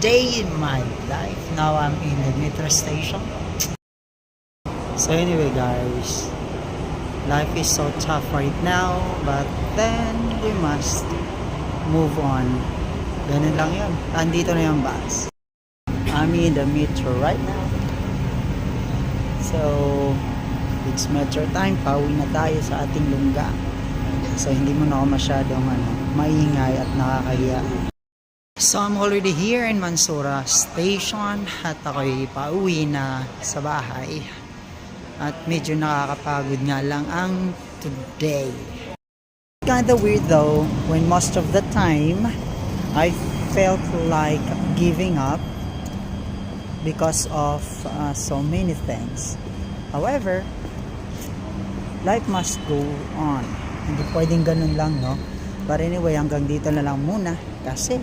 day in my life. Now I'm in the metro station. So anyway guys, life is so tough right now, but then we must move on. Ganun lang yun. Andito na yung bus. I'm in the metro right now. So it's metro time. Pauwi na tayo sa ating lungga. So hindi mo na ako masyadong maingay at nakakahiya. So I'm already here in Mansura Station at ako'y pauwi na sa bahay. At medyo nakakapagod nga lang ang today. Kinda weird though when most of the time I felt like giving up because of so many things. However, life must go on. Hindi pwedeng ganun lang, no? But anyway, hanggang dito na lang muna kasi